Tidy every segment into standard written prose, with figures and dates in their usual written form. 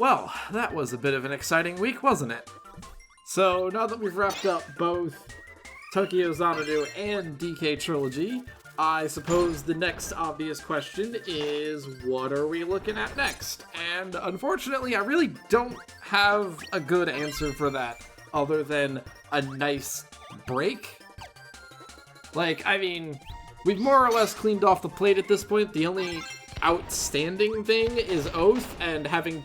Well, that was a bit of an exciting week, wasn't it? So, now that we've wrapped up both Tokyo Xanadu and DK Trilogy, I suppose the next obvious question is, what are we looking at next? And unfortunately, I really don't have a good answer for that, other than a nice break. Like, I mean, we've more or less cleaned off the plate at this point. The only outstanding thing is Oath, and having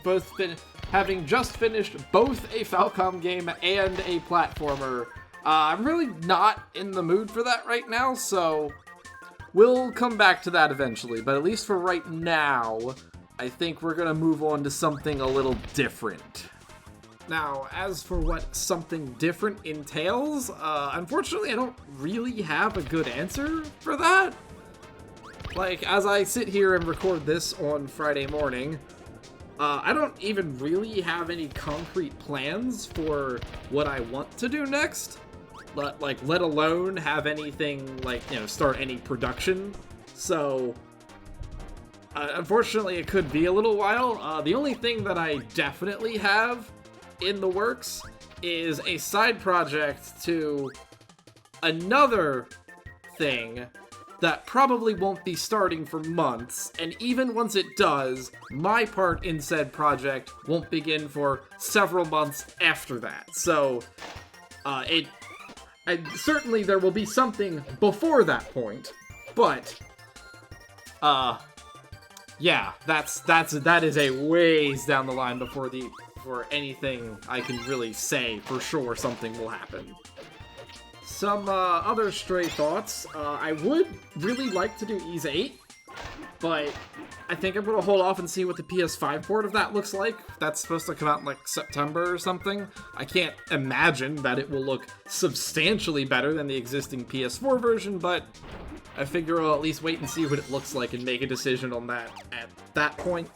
just finished both a Falcom game and a platformer, I'm really not in the mood for that right now, so we'll come back to that eventually. But at least for right now, I think we're gonna move on to something a little different. Now, as for what something different entails, unfortunately I don't really have a good answer for that. Like, as I sit here and record this on Friday morning, I don't even really have any concrete plans for what I want to do next. Let alone have anything, start any production. So, unfortunately, it could be a little while. The only thing that I definitely have in the works is a side project to another thing that probably won't be starting for months, and even once it does, my part in said project won't begin for several months after that. So, certainly there will be something before that point, but, yeah, that is a ways down the line before anything I can really say for sure something will happen. Some other stray thoughts. I would really like to do Ys 8, but I think I'm going to hold off and see what the PS5 port of that looks like. That's supposed to come out in like September or something. I can't imagine that it will look substantially better than the existing PS4 version, but I figure I'll at least wait and see what it looks like and make a decision on that at that point.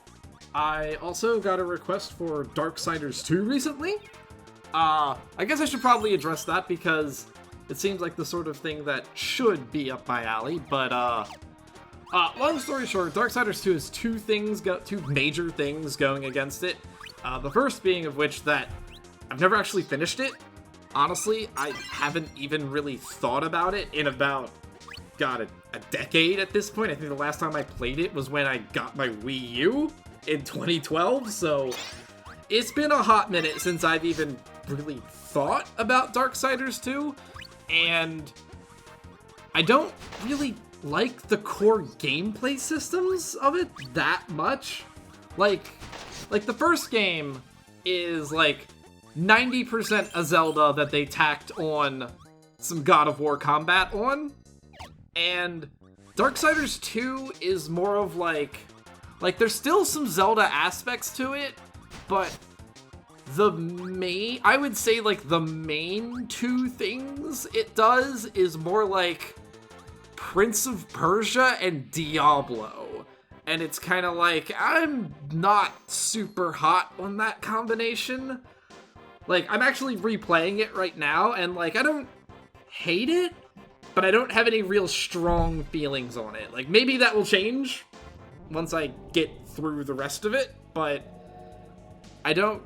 I also got a request for Darksiders 2 recently. I guess I should probably address that because it seems like the sort of thing that should be up my alley, but, long story short, Darksiders 2 has two major things going against it. The first being of which that I've never actually finished it. Honestly, I haven't even really thought about it in about, a decade at this point. I think the last time I played it was when I got my Wii U in 2012, so it's been a hot minute since I've even really thought about Darksiders 2. And I don't really like the core gameplay systems of it that much. Like the first game is like 90% a Zelda that they tacked on some God of War combat on. And Darksiders 2 is more of like there's still some Zelda aspects to it, but I would say the main two things it does is more like Prince of Persia and Diablo. And it's kind of like, I'm not super hot on that combination. I'm actually replaying it right now, and I don't hate it, but I don't have any real strong feelings on it. Maybe that will change once I get through the rest of it, but I don't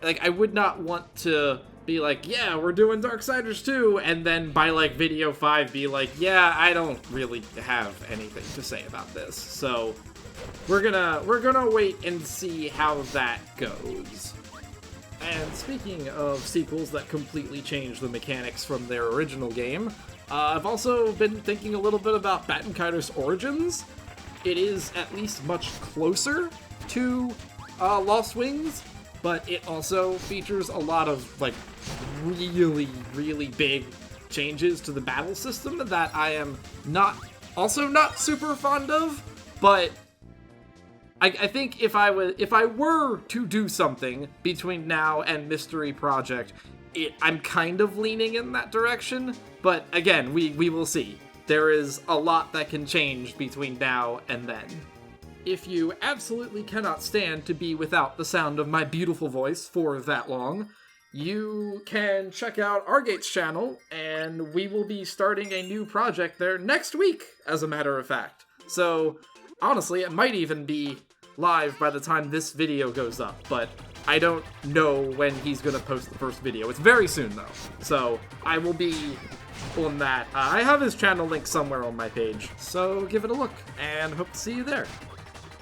I would not want to be yeah, we're doing Darksiders 2, and then by video 5 be yeah, I don't really have anything to say about this. So we're gonna wait and see how that goes. And speaking of sequels that completely change the mechanics from their original game, I've also been thinking a little bit about Batenkaitos Origins. It is at least much closer to Lost Wings, but it also features a lot of really, really big changes to the battle system that I am not super fond of. But I think if I were to do something between now and Mystery Project, I'm kind of leaning in that direction. But again, we will see. There is a lot that can change between now and then. If you absolutely cannot stand to be without the sound of my beautiful voice for that long, you can check out Argate's channel, and we will be starting a new project there next week, as a matter of fact. So, honestly, it might even be live by the time this video goes up, but I don't know when he's gonna post the first video. It's very soon, though, so I will be on that. I have his channel link somewhere on my page, so give it a look, and hope to see you there.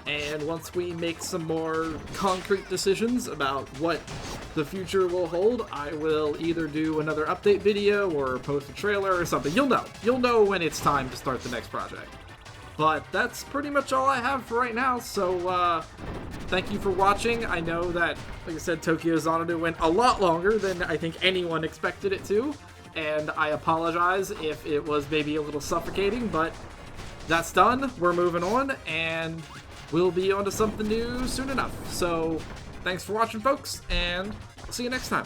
And once we make some more concrete decisions about what the future will hold, I will either do another update video or post a trailer or something. You'll know. You'll know when it's time to start the next project. But that's pretty much all I have for right now, so thank you for watching. I know that, like I said, Tokyo Xanadu went a lot longer than I think anyone expected it to, and I apologize if it was maybe a little suffocating, but that's done. We're moving on, and we'll be on to something new soon enough. So, thanks for watching, folks, and I'll see you next time.